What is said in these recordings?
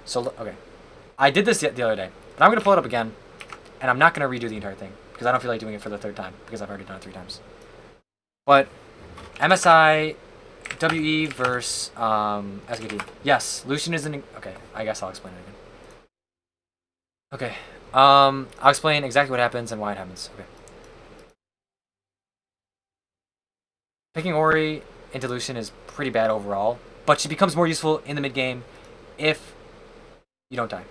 So, okay. I did this the other day, but I'm going to pull it up again, and I'm not going to redo the entire thing, because I don't feel like doing it for the third time, because I've already done it 3 times. But, MSI, WE versus SKT. Yes, Lucian is in... Okay, I guess I'll explain it again. Okay, I'll explain exactly what happens and why it happens. Okay. Picking Ori into Lucian is pretty bad overall, but she becomes more useful in the mid game if you don't die.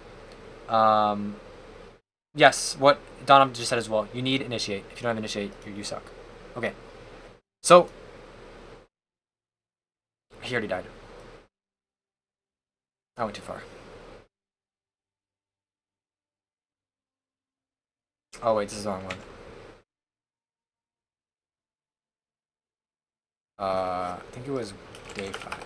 Yes, what Donna just said as well. You need initiate. If you don't have initiate, you suck. Okay. So he already died. I went too far. Oh wait, this is the wrong one. I think it was day 5.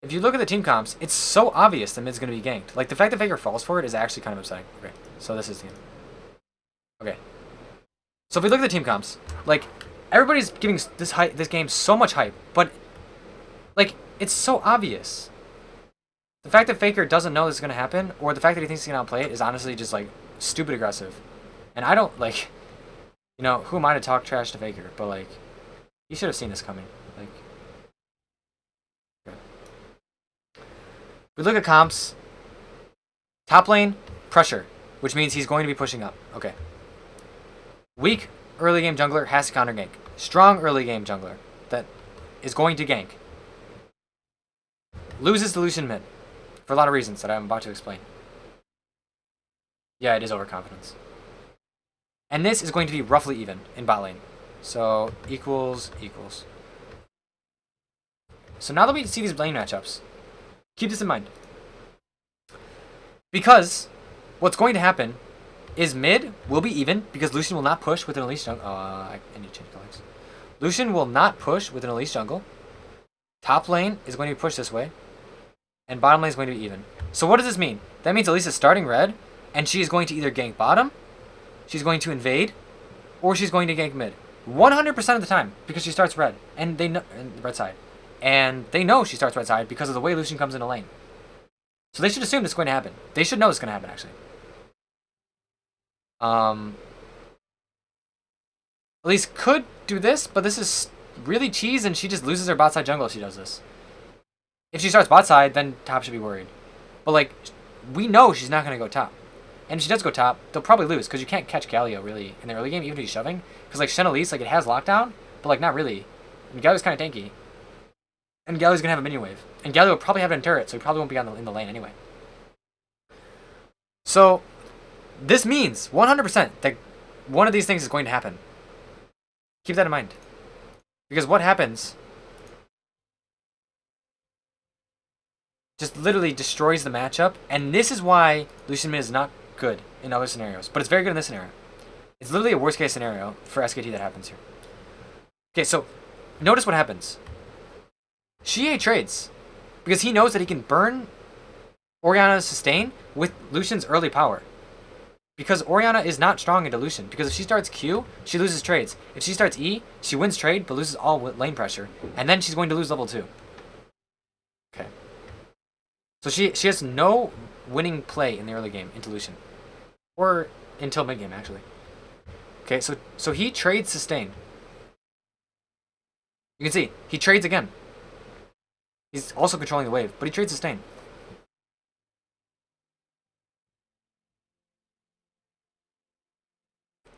If you look at the team comps, it's so obvious the mid's going to be ganked. Like, the fact that Faker falls for it is actually kind of upsetting. Okay, so this is the game. Okay. So if we look at the team comps, like, everybody's giving this game so much hype, but, like, it's so obvious. The fact that Faker doesn't know this is going to happen, or the fact that he thinks he can outplay it, is honestly just, like, stupid aggressive. And I don't, like, you know, who am I to talk trash to Faker? But, like, you should have seen this coming. Like, okay. We look at comps. Top lane, pressure, which means he's going to be pushing up. Okay. Weak early game jungler has to counter gank. Strong early game jungler that is going to gank loses to Lucian mid for a lot of reasons that I'm about to explain. Yeah, it is overconfidence. And this is going to be roughly even in bot lane. So, equals. So now that we see these lane matchups, keep this in mind. Because what's going to happen is mid will be even, because Lucian will not push with an Elise jungle. I need to change colors. Lucian will not push with an Elise jungle. Top lane is going to be pushed this way. And bottom lane is going to be even. So what does this mean? That means Elise is starting red, and she is going to either gank bottom, she's going to invade, or she's going to gank mid. 100% of the time, because she starts red, and they know, red side. And they know she starts red side because of the way Lucian comes into lane. So they should assume this is going to happen. They should know it's going to happen, actually. Elise could do this, but this is really cheese, and she just loses her bot side jungle if she does this. If she starts bot side, then top should be worried. But, like, we know she's not going to go top. And if she does go top, they'll probably lose, because you can't catch Galio, really, in the early game, even if he's shoving. Because, like, Shen Elise, like, it has lockdown, but, like, not really. And Galio's kind of tanky. And Galio's going to have a minion wave. And Galio will probably have it in turret, so he probably won't be in the lane anyway. So, this means 100% that one of these things is going to happen. Keep that in mind. Because what happens just literally destroys the matchup. And this is why Lucian mid is not good in other scenarios. But it's very good in this scenario. It's literally a worst case scenario for SKT that happens here. Okay, so notice what happens. Xie trades. Because he knows that he can burn Orianna's sustain with Lucian's early power. Because Orianna is not strong into Lucian. Because if she starts Q, she loses trades. If she starts E, she wins trade, but loses all lane pressure. And then she's going to lose level 2. Okay. So she has no winning play in the early game into Lucian. Or until mid game, actually. Okay, so he trades sustain. You can see, he trades again. He's also controlling the wave, but he trades sustain.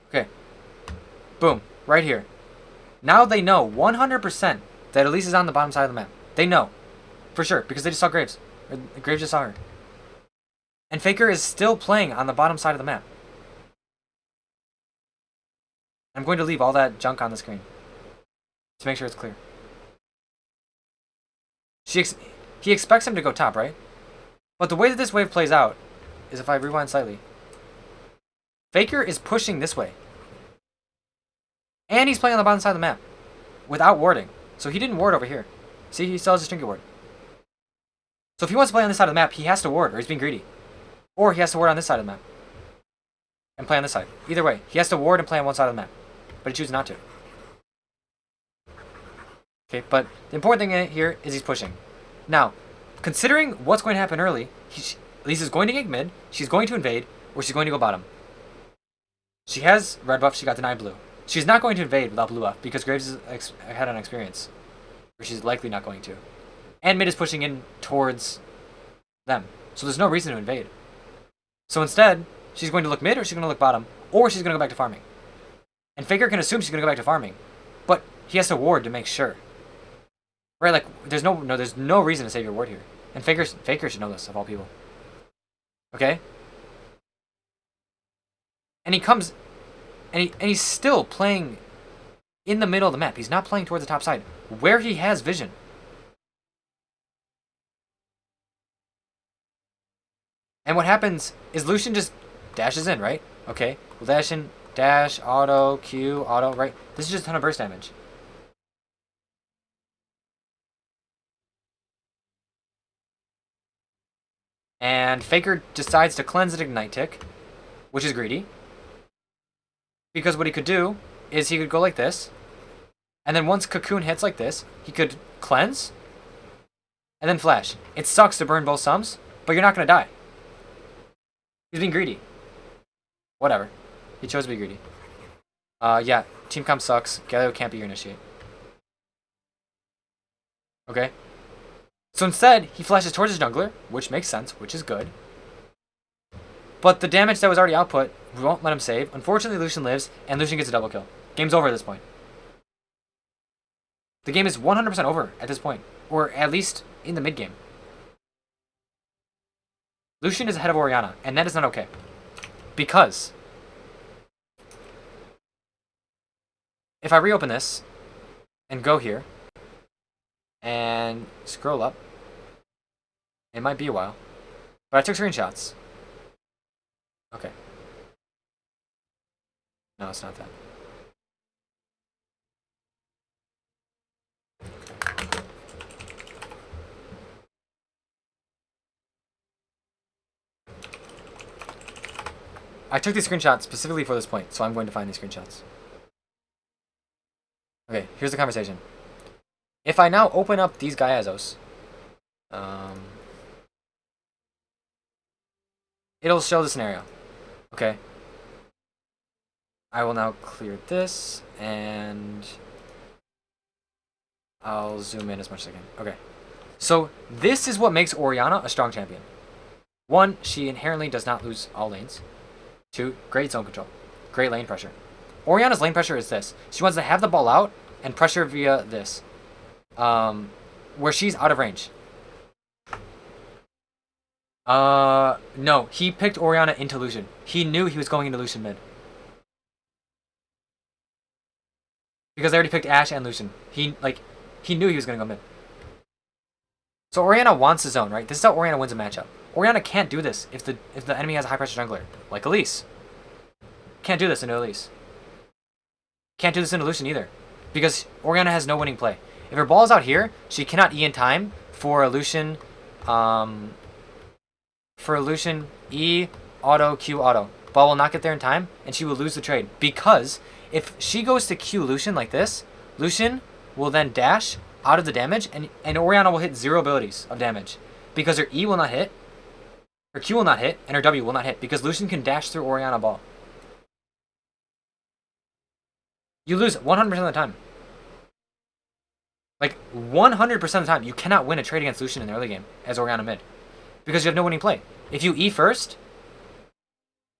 Okay. Boom. Right here. Now they know 100% that Elise is on the bottom side of the map. They know. For sure. Because they just saw Graves. Or Graves just saw her. And Faker is still playing on the bottom side of the map. I'm going to leave all that junk on the screen. To make sure it's clear. He expects him to go top, right? But the way that this wave plays out is if I rewind slightly. Faker is pushing this way. And he's playing on the bottom side of the map. Without warding. So he didn't ward over here. See, he still has his trinket ward. So if he wants to play on this side of the map, he has to ward, or he's being greedy. Or he has to ward on this side of the map. And play on this side. Either way, he has to ward and play on one side of the map. But he chooses not to. Okay, but the important thing here is he's pushing. Now, considering what's going to happen early, Lisa's going to gank mid, she's going to invade, or she's going to go bottom. She has red buff, she got denied blue. She's not going to invade without blue buff, because Graves is ahead on experience. Or she's likely not going to. And mid is pushing in towards them. So there's no reason to invade. So instead, she's going to look mid, or she's going to look bottom, or she's going to go back to farming. And Faker can assume she's going to go back to farming. But he has to ward to make sure. Right, like, there's no reason to save your ward here. And Faker should know this, of all people. Okay? And he comes, and he's still playing in the middle of the map. He's not playing towards the top side, where he has vision. And what happens is Lucian just dashes in, right? Okay, we'll dash in, dash, auto, Q, auto, right? This is just a ton of burst damage. And Faker decides to cleanse an Ignite Tick, which is greedy. Because what he could do is he could go like this, and then once Cocoon hits like this, he could cleanse, and then flash. It sucks to burn both sums, but you're not going to die. He's being greedy. Whatever. He chose to be greedy. Yeah, team comp sucks. Galio can't be your initiate. Okay. So instead, he flashes towards his jungler, which makes sense, which is good. But the damage that was already output, we won't let him save. Unfortunately, Lucian lives, and Lucian gets a double kill. Game's over at this point. The game is 100% over at this point, or at least in the mid game. Lucian is ahead of Orianna, and that is not okay. Because if I reopen this and go here and scroll up, it might be a while, but I took screenshots. Okay. No, it's not that. I took these screenshots specifically for this point, so I'm going to find these screenshots. Okay, here's the conversation. If I now open up these Gyazos, it'll show the scenario. Okay. I will now clear this, and I'll zoom in as much as I can. Okay. So this is what makes Orianna a strong champion. 1, she inherently does not lose all lanes. 2, great zone control. Great lane pressure. Orianna's lane pressure is this. She wants to have the ball out and pressure via this. Where she's out of range. No. He picked Orianna into Lucian. He knew he was going into Lucian mid. Because they already picked Ashe and Lucian. He knew he was going to go mid. So Orianna wants the zone, right? This is how Orianna wins a matchup. Orianna can't do this if the enemy has a high pressure jungler, like Elise. Can't do this into Elise. Can't do this into Lucian either, because Orianna has no winning play. If her ball is out here, she cannot E in time for a Lucian, E auto Q auto. Ball will not get there in time, and she will lose the trade. Because if she goes to Q Lucian like this, Lucian will then dash out of the damage, and Orianna will hit 0 abilities of damage, because her E will not hit. Her Q will not hit, and her W will not hit, because Lucian can dash through Orianna ball. You lose 100% of the time. Like, 100% of the time, you cannot win a trade against Lucian in the early game as Orianna mid. Because you have no winning play. If you E first,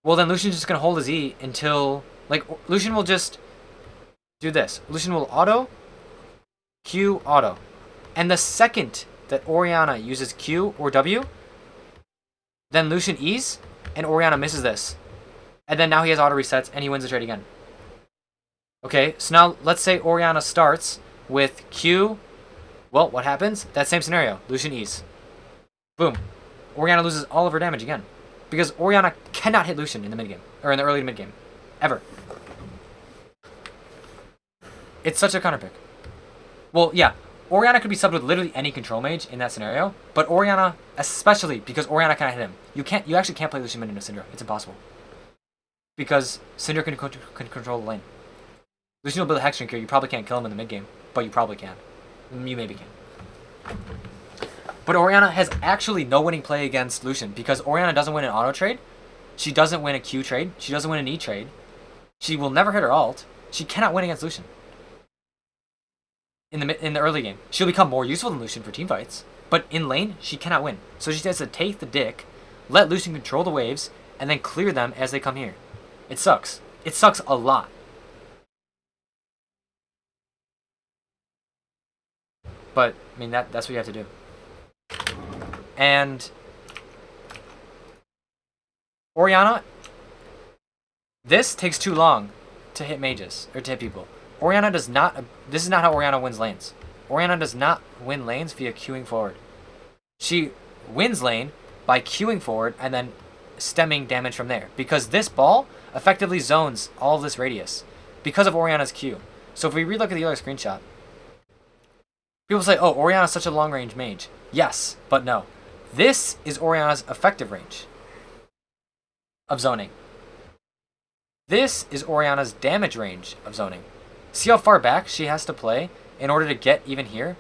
well then Lucian's just going to hold his E until... Like, Lucian will just do this. Lucian will auto, Q, auto. And the second that Orianna uses Q or W, then Lucian E's, and Orianna misses this. And then now he has auto resets, and he wins the trade again. Okay, so now let's say Orianna starts with Q. Well, what happens? That same scenario. Lucian E's. Boom. Orianna loses all of her damage again. Because Orianna cannot hit Lucian in the mid game. Or in the early to mid game. Ever. It's such a counter pick. Well, yeah. Orianna could be subbed with literally any control mage in that scenario, but Orianna, especially because Orianna cannot hit him. You actually can't play Lucian mid into Syndra. It's impossible. Because Syndra can control the lane. Lucian will build a Hex Drink here. You probably can't kill him in the mid game, but you probably can. You maybe can. But Orianna has actually no winning play against Lucian because Orianna doesn't win an auto trade. She doesn't win a Q trade. She doesn't win an E trade. She will never hit her ult. She cannot win against Lucian. In the early game, she'll become more useful than Lucian for team fights. But in lane, she cannot win. So she has to take the dick, let Lucian control the waves, and then clear them as they come here. It sucks. It sucks a lot. But, I mean, that's what you have to do. And Orianna, this takes too long to hit mages, or to hit people. Orianna does not, this is not how Orianna wins lanes. Orianna does not win lanes via queuing forward. She wins lane by queuing forward and then stemming damage from there. Because this ball effectively zones all of this radius because of Orianna's Q. So if we relook at the other screenshot, people say, oh, Orianna's such a long-range mage. Yes, but no. This is Orianna's effective range of zoning. This is Orianna's damage range of zoning. See how far back she has to play in order to get even here?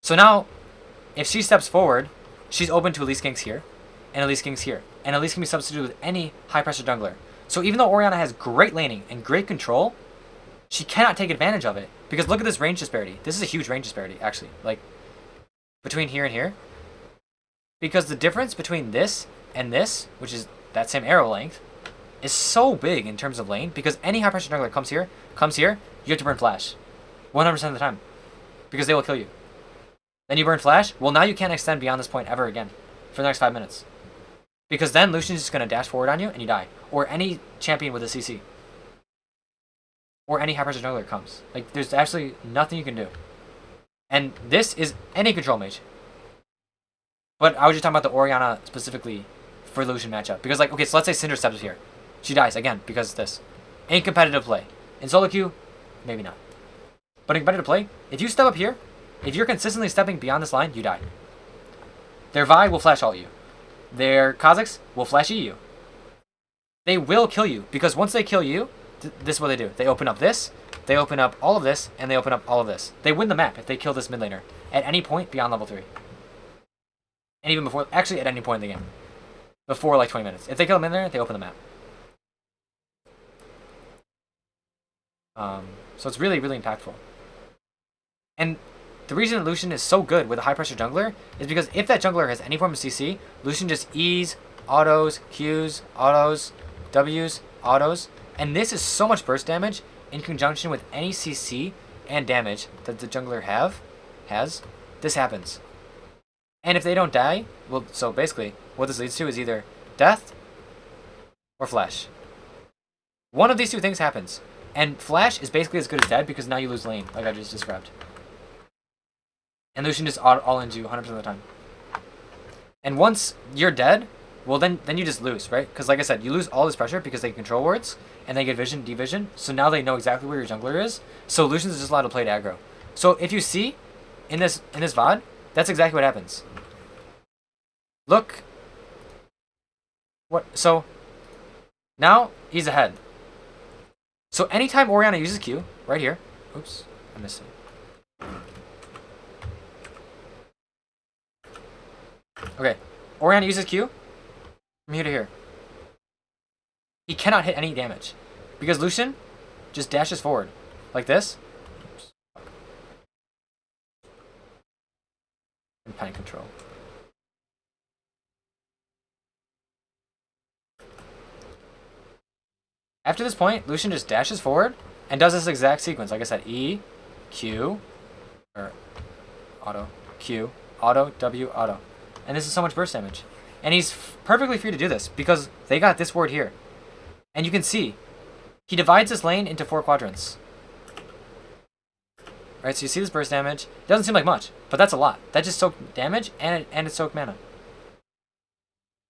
So now, if she steps forward, she's open to Elise ganks here, and Elise ganks here. And Elise can be substituted with any high-pressure jungler. So even though Orianna has great laning and great control, she cannot take advantage of it. Because look at this range disparity. This is a huge range disparity, actually. Like, between here and here. Because the difference between this and this, which is that same arrow length, is so big in terms of lane. Because any high-pressure jungler comes here, you have to burn flash. 100% of the time. Because they will kill you. Then you burn flash. Well, now you can't extend beyond this point ever again. For the next 5 minutes. Because then Lucian's just going to dash forward on you and you die. Or any champion with a CC. Or any high-pressure jungler comes. Like, there's absolutely nothing you can do. And this is any control mage. But I was just talking about the Orianna specifically for Lucian matchup. Because, like, okay, so let's say Syndra steps here. She dies, again, because of this. In competitive play. In solo queue, maybe not. But in competitive play, if you step up here, if you're consistently stepping beyond this line, you die. Their Vi will flash ult you. Their Kha'Zix will flash E you. They will kill you. Because once they kill you, this is what they do. They open up this, they open up all of this, and they open up all of this. They win the map if they kill this mid laner at any point beyond level 3. And even before, actually at any point in the game. Before like 20 minutes. If they kill a mid laner, they open the map. So it's really, really impactful. And the reason that Lucian is so good with a high-pressure jungler is because if that jungler has any form of CC, Lucian just E's, autos, Q's, autos, W's, autos. And this is so much burst damage in conjunction with any CC and damage that the jungler has. This happens. And if they don't die, well, so basically, what this leads to is either death or flash. One of these two things happens. And flash is basically as good as dead because now you lose lane, like I just described. And Lucian just all into 100% of the time. And once you're dead, well then you just lose, right? Because like I said, you lose all this pressure because they control wards and they get vision, division. So now they know exactly where your jungler is. So Lucian's just allowed to play to aggro. So if you see in this VOD, that's exactly what happens. Look. What? So now he's ahead. So anytime Orianna uses Q, right here. Oops, I missed it. Okay, Orianna uses Q from here to here. He cannot hit any damage because Lucian just dashes forward like this. And pen control. After this point, Lucian just dashes forward and does this exact sequence. Like I said, E, Q, or auto, Q, auto, W, auto. And this is so much burst damage. And he's perfectly free to do this because they got this ward here. And you can see, he divides this lane into 4 quadrants. Right, so you see this burst damage. It doesn't seem like much, but that's a lot. That just soaked damage and it soaked mana.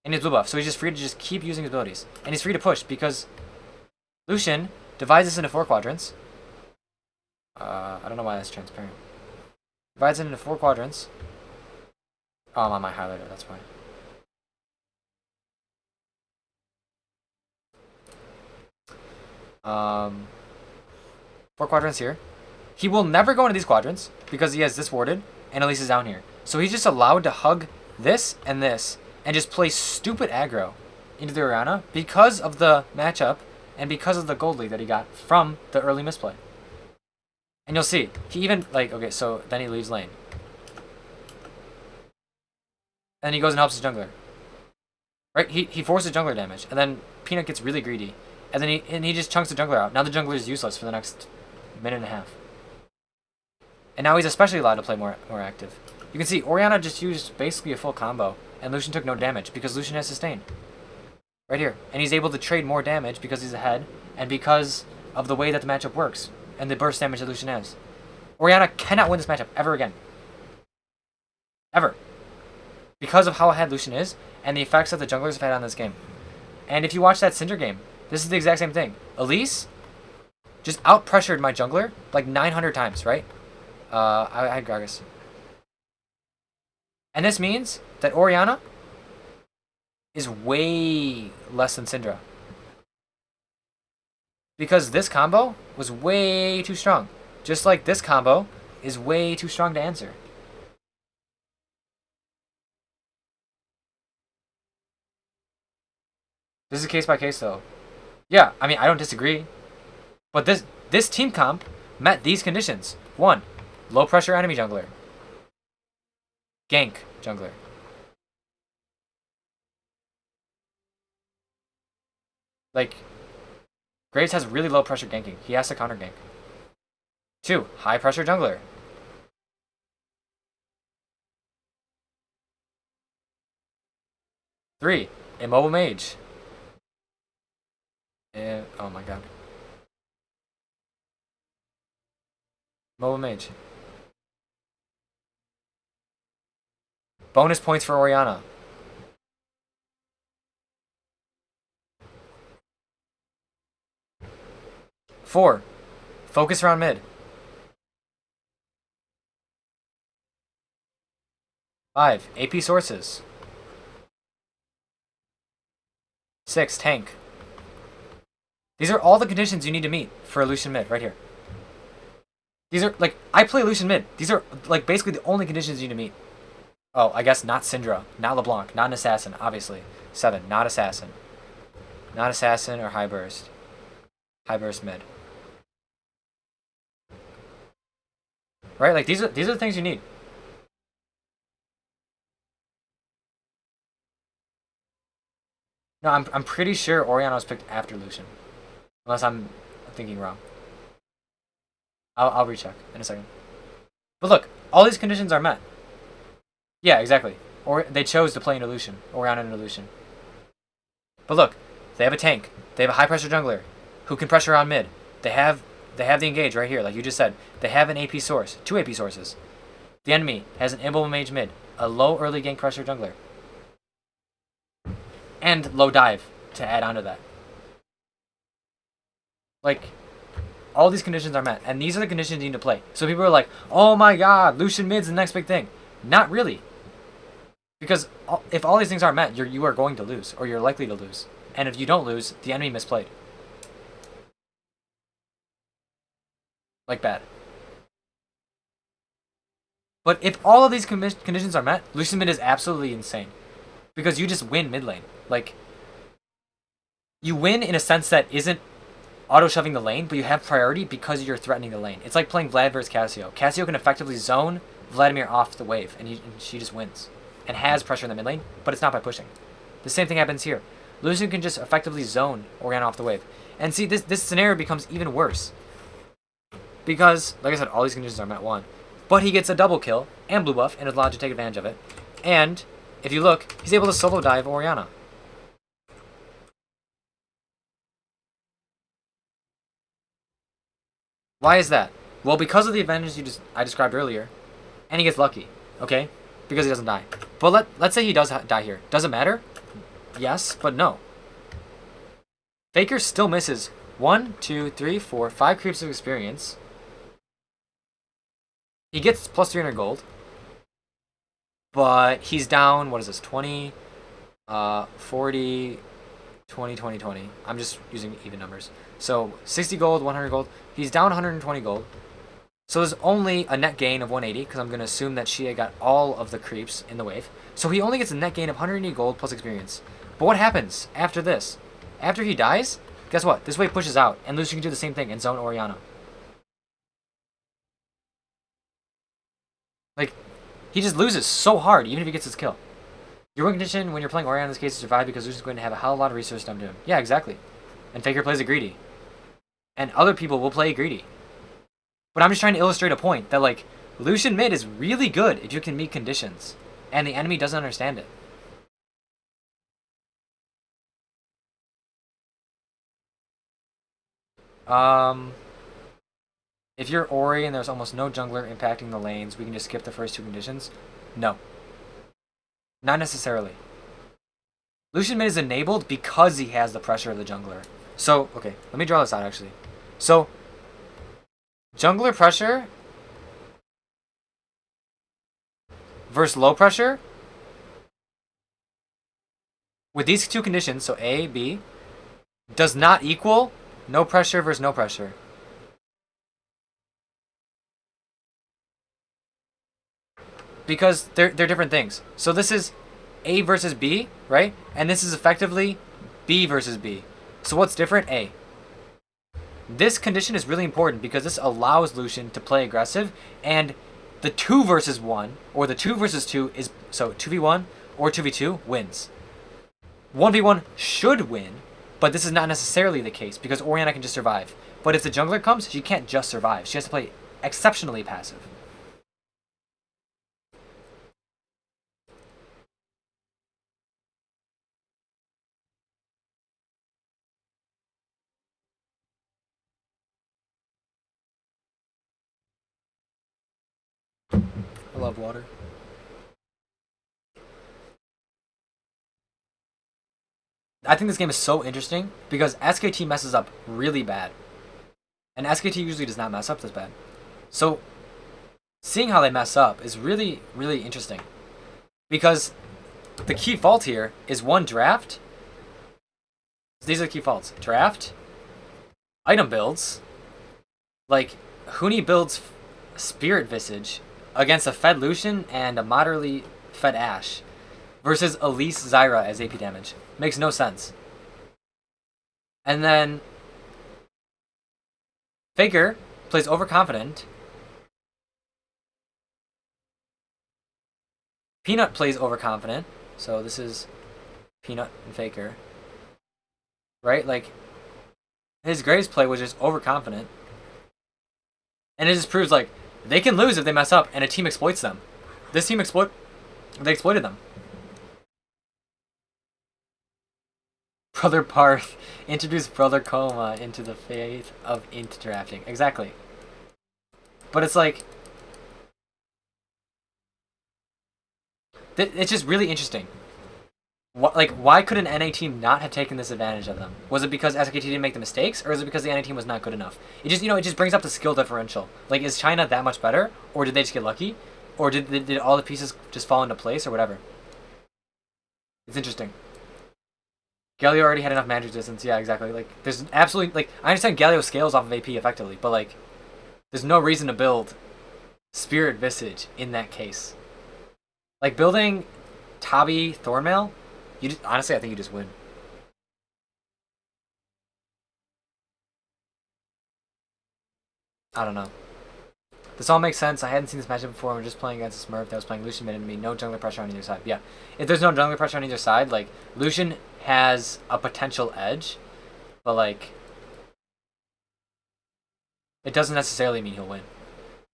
And he's blue buff, so he's just free to just keep using his abilities. And he's free to push because Lucian divides this into 4 quadrants. I don't know why that's transparent. Divides it into 4 quadrants. Oh, I'm on my highlighter, that's why. Four quadrants here. He will never go into these quadrants because he has this warded and Elise is down here. So he's just allowed to hug this and just play stupid aggro into the Orianna because of the matchup and because of the gold lead that he got from the early misplay. And you'll see, he even, like, okay, so then he leaves lane. And he goes and helps his jungler. Right? He forces jungler damage, and then Peanut gets really greedy. And then he just chunks the jungler out. Now the jungler is useless for the next minute and a half. And now he's especially allowed to play more active. You can see Orianna just used basically a full combo, and Lucian took no damage because Lucian has sustain. Right here. And he's able to trade more damage because he's ahead, and because of the way that the matchup works, and the burst damage that Lucian has. Orianna cannot win this matchup ever again. Ever. Because of how ahead Lucian is, and the effects that the junglers have had on this game. And if you watch that Syndra game, this is the exact same thing. Elise just out-pressured my jungler like 900 times, right? I had Gragas. And this means that Orianna is way less than Syndra. Because this combo was way too strong. Just like this combo is way too strong to answer. This is case by case though. Yeah, I mean, I don't disagree. But this team comp met these conditions. 1. Low pressure enemy jungler. Gank jungler. Like, Graves has really low pressure ganking. He has to counter gank. 2. High pressure jungler. 3. Immobile mage. Oh my god. Mobile mage. Bonus points for Orianna. Four. Focus around mid. 5. AP sources. 6. Tank. These are all the conditions you need to meet for a Lucian mid, right here. These are, like, I play Lucian mid. These are, like, basically the only conditions you need to meet. Oh, I guess not Syndra, not LeBlanc, not an assassin, obviously. 7, not assassin. Not assassin or high burst. High burst mid. Right? Like, these are the things you need. No, I'm pretty sure Orianna was picked after Lucian. Unless I'm thinking wrong. I'll recheck in a second. But look, all these conditions are met. Yeah, exactly. Or they chose to play into Lucian. Orianna into Lucian. But look, they have a tank. They have a high pressure jungler who can pressure on mid. They have the engage right here, like you just said. They have an AP source. 2 AP sources. The enemy has an immobile mage mid. A low early gank pressure jungler. And low dive to add on to that. Like, all these conditions are met. And these are the conditions you need to play. So people are like, oh my god, Lucian mid's the next big thing. Not really. Because if all these things aren't met, you are going to lose. Or you're likely to lose. And if you don't lose, the enemy misplayed. Like bad. But if all of these conditions are met, Lucian mid is absolutely insane. Because you just win mid lane. Like, you win in a sense that isn't auto-shoving the lane, but you have priority because you're threatening the lane. It's like playing Vlad versus Cassio. Cassio can effectively zone Vladimir off the wave, and she just wins. And has pressure in the mid lane, but it's not by pushing. The same thing happens here. Lucian can just effectively zone Orianna off the wave. And see, this scenario becomes even worse. Because, like I said, all these conditions are met 1. But he gets a double kill, and blue buff, and is allowed to take advantage of it. And, if you look, he's able to solo dive Orianna. Why is that? Well, because of the advantages I described earlier, and he gets lucky, okay? Because he doesn't die. But let's say he does die here. Does it matter? Yes, but no. Faker still misses 1, 2, 3, 4, 5 creeps of experience. He gets plus 300 gold. But he's down, what is this, 20, 40, 20, 20, 20. I'm just using even numbers. So 60 gold, 100 gold. He's down 120 gold. So there's only a net gain of 180, because I'm going to assume that Shia got all of the creeps in the wave. So he only gets a net gain of 180 gold plus experience. But what happens after this? After he dies, guess what? This wave pushes out, and Lucian can do the same thing and zone Orianna. Like, he just loses so hard, even if he gets his kill. Your win condition when you're playing Orianna in this case is survive because Lucian's going to have a hell of a lot of resources dumped to him. Yeah, exactly. And Faker plays a greedy. And other people will play greedy. But I'm just trying to illustrate a point that, like, Lucian mid is really good if you can meet conditions. And the enemy doesn't understand it. If you're Ori and there's almost no jungler impacting the lanes, we can just skip the first two conditions? No. Not necessarily. Lucian mid is enabled because he has the pressure of the jungler. So, okay, let me draw this out actually. So, jungler pressure versus low pressure with these two conditions, so A, B, does not equal no pressure versus no pressure. Because they're different things. So this is A versus B, right? And this is effectively B versus B. So what's different? A. This condition is really important because this allows Lucian to play aggressive, and the 2 versus 1, or the 2 versus 2 is, so 2v1 or 2v2 wins. 1v1 should win, but this is not necessarily the case because Orianna can just survive. But if the jungler comes, she can't just survive. She has to play exceptionally passive. I love water. I think this game is so interesting because SKT messes up really bad. And SKT usually does not mess up this bad. So, seeing how they mess up is really, really interesting. Because the key fault here is one draft. These are the key faults. Draft, item builds, like Huni builds Spirit Visage against a fed Lucian and a moderately fed Ashe versus Elise Zyra as AP damage. Makes no sense. And then Faker plays Overconfident. Peanut plays Overconfident. So this is Peanut and Faker. Right? Like, his Graves play was just Overconfident. And it just proves, like, they can lose if they mess up, and a team exploits them. This team they exploited them. Brother Parth introduced Brother Coma into the faith of int drafting. Exactly. But it's like, it's just really interesting. Why could an NA team not have taken this advantage of them? Was it because SKT didn't make the mistakes, or is it because the NA team was not good enough? It just, it just brings up the skill differential. Like, is China that much better, or did they just get lucky, or did all the pieces just fall into place, or whatever? It's interesting. Galio already had enough magic distance. Yeah, exactly. Like, there's absolutely, like, I understand Galio scales off of AP effectively, but, like, there's no reason to build Spirit Visage in that case. Like, building Tabi Thornmail, honestly, I think you just win. I don't know. This all makes sense. I hadn't seen this matchup before. We're just playing against a Smurf that was playing Lucian mid enemy. No jungler pressure on either side. Yeah. If there's no jungler pressure on either side, like, Lucian has a potential edge, but, like, it doesn't necessarily mean he'll win.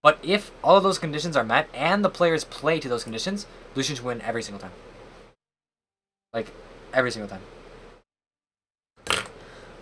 But if all of those conditions are met and the players play to those conditions, Lucian should win every single time. Like, every single time.